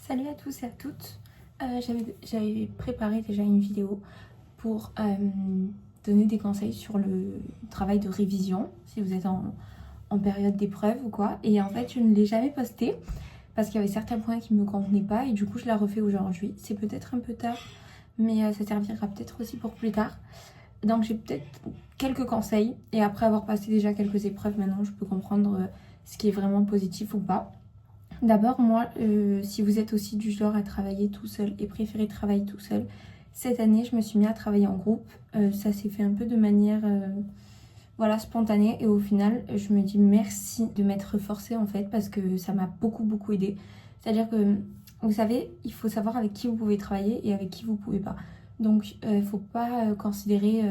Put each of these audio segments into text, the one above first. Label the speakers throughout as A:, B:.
A: Salut à tous et à toutes. J'avais préparé déjà une vidéo pour donner des conseils sur le travail de révision, si vous êtes en période d'épreuve ou quoi. Et en fait, je ne l'ai jamais postée parce qu'il y avait certains points qui ne me convenaient pas et du coup, je la refais aujourd'hui. C'est peut-être un peu tard, mais ça servira peut-être aussi pour plus tard. Donc j'ai peut-être quelques conseils et après avoir passé déjà quelques épreuves, maintenant je peux comprendre ce qui est vraiment positif ou pas. D'abord, moi, si vous êtes aussi du genre à travailler tout seul et préférez travailler tout seul, cette année, je me suis mis à travailler en groupe. Ça s'est fait un peu de manière voilà, spontanée et au final, je me dis merci de m'être forcée en fait parce que ça m'a beaucoup aidé. C'est-à-dire que, vous savez, il faut savoir avec qui vous pouvez travailler et avec qui vous pouvez pas. Donc, il ne faut pas considérer,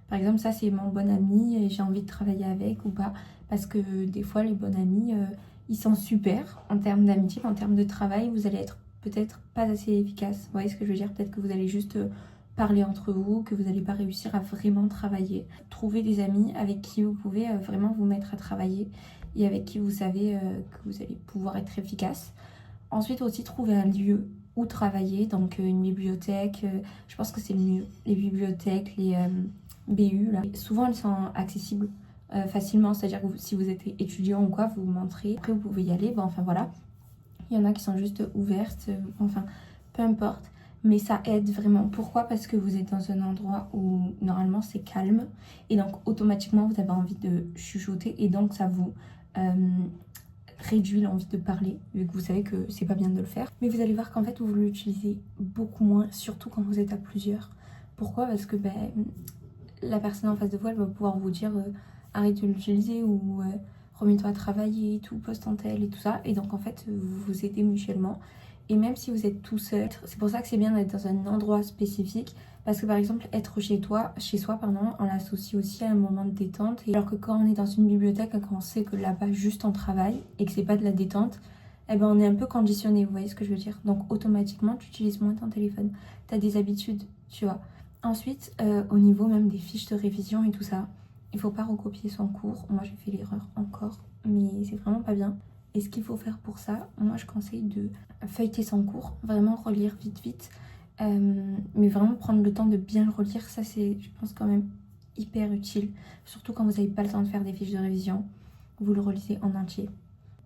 A: par exemple, ça c'est mon bon ami et j'ai envie de travailler avec ou pas. Parce que des fois, les bons amis ils sont super en termes d'amitié, en termes de travail, vous allez être peut-être pas assez efficace. Vous voyez ce que je veux dire? Peut-être que vous allez juste parler entre vous, que vous n'allez pas réussir à vraiment travailler. Trouvez des amis avec qui vous pouvez vraiment vous mettre à travailler et avec qui vous savez que vous allez pouvoir être efficace. Ensuite aussi, trouver un lieu où travailler, donc une bibliothèque, je pense que c'est le mieux. Les bibliothèques, les BU, là. Souvent elles sont accessibles facilement, c'est-à-dire que si vous êtes étudiant ou quoi, vous vous montrez, après vous pouvez y aller, bon enfin voilà. Il y en a qui sont juste ouvertes, enfin peu importe, mais ça aide vraiment. Pourquoi? Parce que vous êtes dans un endroit où normalement c'est calme et donc automatiquement vous avez envie de chuchoter et donc ça vous réduit l'envie de parler, vu que vous savez que c'est pas bien de le faire. Mais vous allez voir qu'en fait vous l'utilisez beaucoup moins, surtout quand vous êtes à plusieurs. Pourquoi? Parce que la personne en face de vous, elle va pouvoir vous dire arrête de l'utiliser ou remets-toi à travailler et tout, poste en tel et tout ça. Et donc en fait, vous vous aidez mutuellement. Et même si vous êtes tout seul, c'est pour ça que c'est bien d'être dans un endroit spécifique. Parce que par exemple, être chez soi, pardon, on l'associe aussi à un moment de détente. Et alors que quand on est dans une bibliothèque, quand on sait que là-bas, juste on travaille et que c'est pas de la détente, eh ben on est un peu conditionné, vous voyez ce que je veux dire? Donc automatiquement, tu utilises moins ton téléphone. Tu as des habitudes, tu vois. Ensuite, au niveau même des fiches de révision et tout ça, il faut pas recopier son cours. Moi, j'ai fait l'erreur encore, mais c'est vraiment pas bien. Et ce qu'il faut faire pour ça, moi, je conseille de feuilleter son cours, vraiment relire vite, mais vraiment prendre le temps de bien le relire. Ça, c'est, je pense, quand même hyper utile, surtout quand vous n'avez pas le temps de faire des fiches de révision. Vous le relisez en entier.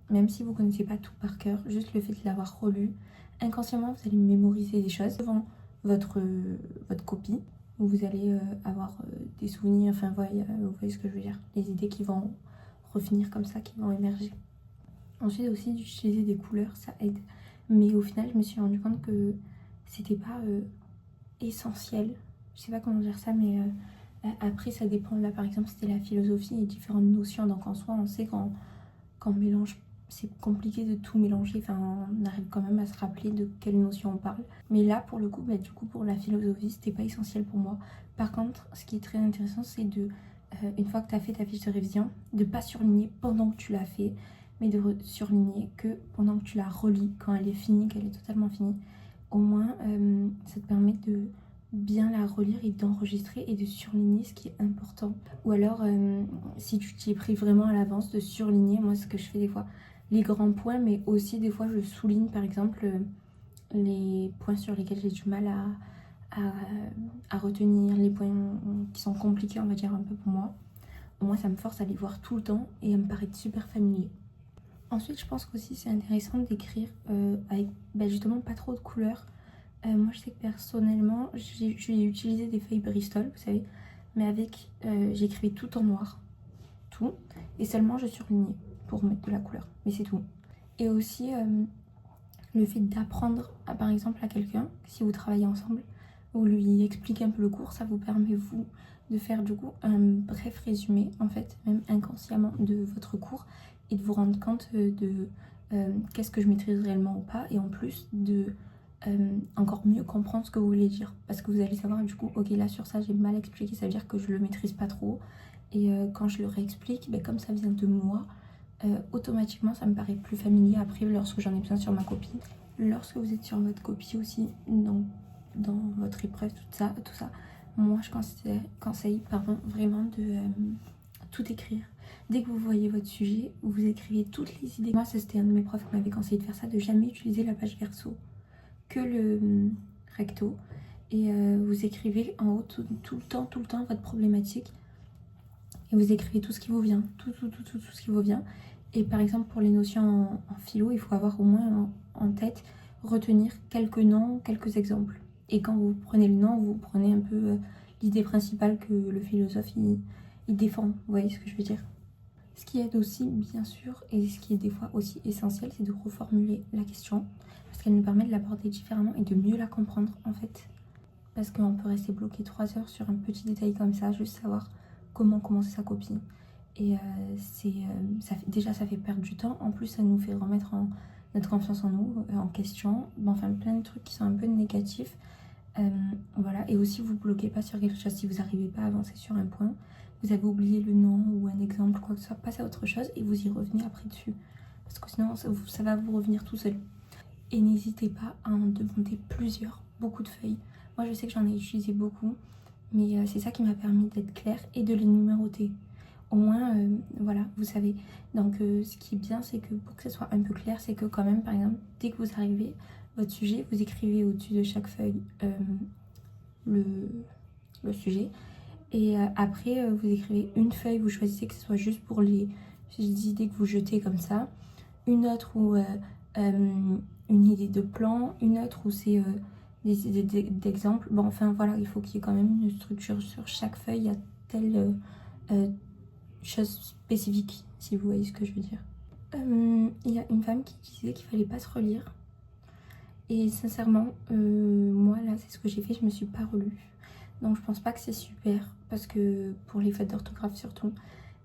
A: Même si vous ne connaissez pas tout par cœur, juste le fait de l'avoir relu, inconsciemment, vous allez mémoriser des choses devant votre copie, où vous allez avoir des souvenirs, enfin, vous voyez ce que je veux dire, les idées qui vont revenir comme ça, qui vont émerger. Ensuite aussi, d'utiliser des couleurs, ça aide. Mais au final, je me suis rendu compte que c'était pas essentiel. Je sais pas comment dire ça, mais après, ça dépend. Là, par exemple, c'était la philosophie et différentes notions. Donc en soi, on sait quand on mélange, c'est compliqué de tout mélanger, enfin on arrive quand même à se rappeler de quelle notion on parle. Mais là pour le coup, du coup pour la philosophie, c'était pas essentiel pour moi. Par contre, ce qui est très intéressant, c'est de, une fois que tu as fait ta fiche de révision, de pas surligner pendant que tu l'as fait, mais de surligner que pendant que tu la relis, quand elle est finie, qu'elle est totalement finie. Au moins, ça te permet de bien la relire et d'enregistrer et de surligner ce qui est important. Ou alors, si tu t'y es pris vraiment à l'avance, de surligner, moi ce que je fais des fois, les grands points, mais aussi des fois je souligne par exemple les points sur lesquels j'ai du mal à retenir, les points qui sont compliqués on va dire un peu pour moi. Au moins ça me force à les voir tout le temps et à me paraître super familier. Ensuite je pense qu'aussi c'est intéressant d'écrire avec justement pas trop de couleurs. Moi je sais que personnellement j'ai utilisé des feuilles Bristol, vous savez, mais avec j'écrivais tout en noir, tout, et seulement je surlignais pour mettre de la couleur, mais c'est tout. Et aussi le fait d'apprendre par exemple à quelqu'un, si vous travaillez ensemble, vous lui expliquez un peu le cours, ça vous permet vous de faire du coup un bref résumé en fait, même inconsciemment de votre cours et de vous rendre compte de qu'est-ce que je maîtrise réellement ou pas, et en plus de encore mieux comprendre ce que vous voulez dire, parce que vous allez savoir du coup ok là sur ça j'ai mal expliqué, ça veut dire que je le maîtrise pas trop, et quand je le réexplique, comme ça vient de moi, automatiquement ça me paraît plus familier après lorsque j'en ai besoin sur ma copie. Lorsque vous êtes sur votre copie aussi, dans votre épreuve, tout ça, moi je conseille vraiment de tout écrire. Dès que vous voyez votre sujet, vous écrivez toutes les idées. Moi, ça c'était un de mes profs qui m'avait conseillé de faire ça, de jamais utiliser la page verso, que le recto. Et vous écrivez en haut tout le temps votre problématique. Et vous écrivez tout ce qui vous vient, tout ce qui vous vient. Et par exemple, pour les notions en philo, il faut avoir au moins en tête, retenir quelques noms, quelques exemples. Et quand vous prenez le nom, vous prenez un peu l'idée principale que le philosophe il défend. Vous voyez ce que je veux dire? Ce qui aide aussi, bien sûr, et ce qui est des fois aussi essentiel, c'est de reformuler la question. Parce qu'elle nous permet de l'aborder différemment et de mieux la comprendre, en fait. Parce qu'on peut rester bloqué 3 heures sur un petit détail comme ça, juste savoir comment commencer sa copie. Et déjà, ça fait perdre du temps. En plus, ça nous fait remettre notre confiance en nous, en question. Enfin, plein de trucs qui sont un peu négatifs. Voilà. Et aussi, vous ne bloquez pas sur quelque chose. Si vous n'arrivez pas à avancer sur un point, vous avez oublié le nom ou un exemple, quoi que ce soit, passez à autre chose et vous y revenez après dessus. Parce que sinon, ça va vous revenir tout seul. Et n'hésitez pas à en demander beaucoup de feuilles. Moi, je sais que j'en ai utilisé beaucoup, mais c'est ça qui m'a permis d'être claire et de les numéroter. Au moins, voilà, vous savez. Donc, ce qui est bien, c'est que pour que ce soit un peu clair, c'est que quand même, par exemple, dès que vous arrivez, votre sujet, vous écrivez au-dessus de chaque feuille le sujet. Et après, vous écrivez une feuille, vous choisissez que ce soit juste pour les idées que vous jetez comme ça. Une autre où une idée de plan, une autre où c'est des idées d'exemple. Bon, enfin voilà, il faut qu'il y ait quand même une structure sur chaque feuille. Il y a telle chose spécifique, si vous voyez ce que je veux dire. Il y a une femme qui disait qu'il fallait pas se relire. Et sincèrement, moi là, c'est ce que j'ai fait, je me suis pas relue. Donc je pense pas que c'est super, parce que pour les fautes d'orthographe surtout.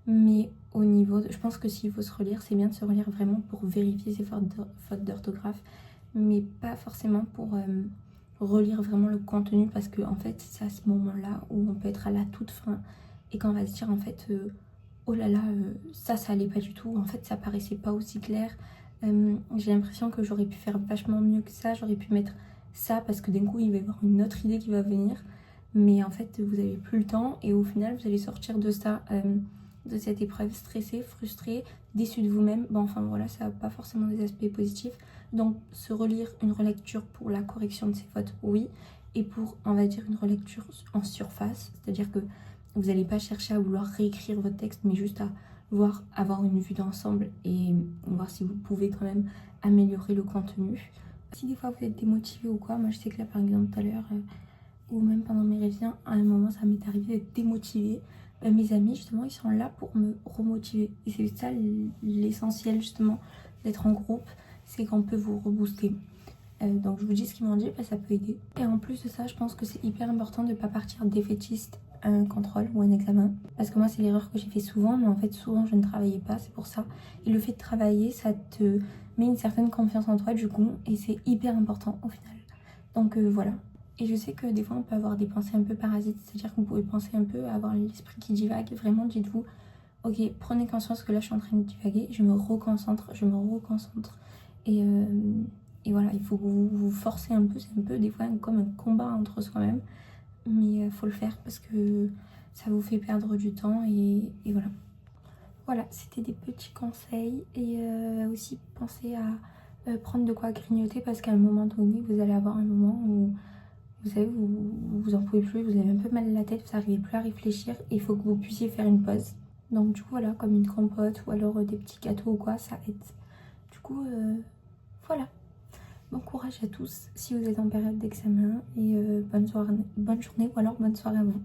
A: Mais au niveau, je pense que s'il faut se relire, c'est bien de se relire vraiment pour vérifier ses fautes d'orthographe, mais pas forcément pour relire vraiment le contenu, parce que en fait c'est à ce moment-là où on peut être à la toute fin et quand on va se dire en fait oh là là, ça allait pas du tout, en fait ça paraissait pas aussi clair, j'ai l'impression que j'aurais pu faire vachement mieux que ça, j'aurais pu mettre ça parce que d'un coup il va y avoir une autre idée qui va venir, mais en fait vous avez plus le temps et au final vous allez sortir de ça, de cette épreuve stressé, frustré, déçu de vous-même. Bon, enfin voilà, ça n'a pas forcément des aspects positifs. Donc se relire, une relecture pour la correction de ses fautes, oui, et pour, on va dire, une relecture en surface, c'est-à-dire que vous n'allez pas chercher à vouloir réécrire votre texte, mais juste à voir, avoir une vue d'ensemble et voir si vous pouvez quand même améliorer le contenu. Si des fois vous êtes démotivé ou quoi, moi je sais que là par exemple tout à l'heure, ou même pendant mes révisions, à un moment ça m'est arrivé d'être démotivée. Mes amis justement ils sont là pour me remotiver et c'est ça l'essentiel justement d'être en groupe, c'est qu'on peut vous rebooster. Donc je vous dis ce qu'ils m'ont dit, ça peut aider. Et en plus de ça, je pense que c'est hyper important de ne pas partir défaitiste à un contrôle ou un examen, parce que moi c'est l'erreur que j'ai fait souvent, mais en fait souvent je ne travaillais pas, c'est pour ça. Et le fait de travailler, ça te met une certaine confiance en toi du coup, et c'est hyper important au final. Donc voilà. Et je sais que des fois on peut avoir des pensées un peu parasites, c'est-à-dire que vous pouvez penser un peu à avoir l'esprit qui divague. Vraiment dites-vous, ok, prenez conscience que là je suis en train de divaguer, je me reconcentre. Et voilà, il faut que vous vous forcez un peu, c'est un peu des fois comme un combat entre soi-même, mais il faut le faire parce que ça vous fait perdre du temps et voilà. Voilà, c'était des petits conseils et aussi pensez à prendre de quoi grignoter parce qu'à un moment donné, vous allez avoir un moment où vous savez, vous en pouvez plus, vous avez un peu mal à la tête, vous n'arrivez plus à réfléchir et il faut que vous puissiez faire une pause. Donc du coup voilà, comme une compote ou alors des petits gâteaux ou quoi, ça aide. Du coup voilà. Bon courage à tous si vous êtes en période d'examen et bonne journée ou alors bonne soirée à vous.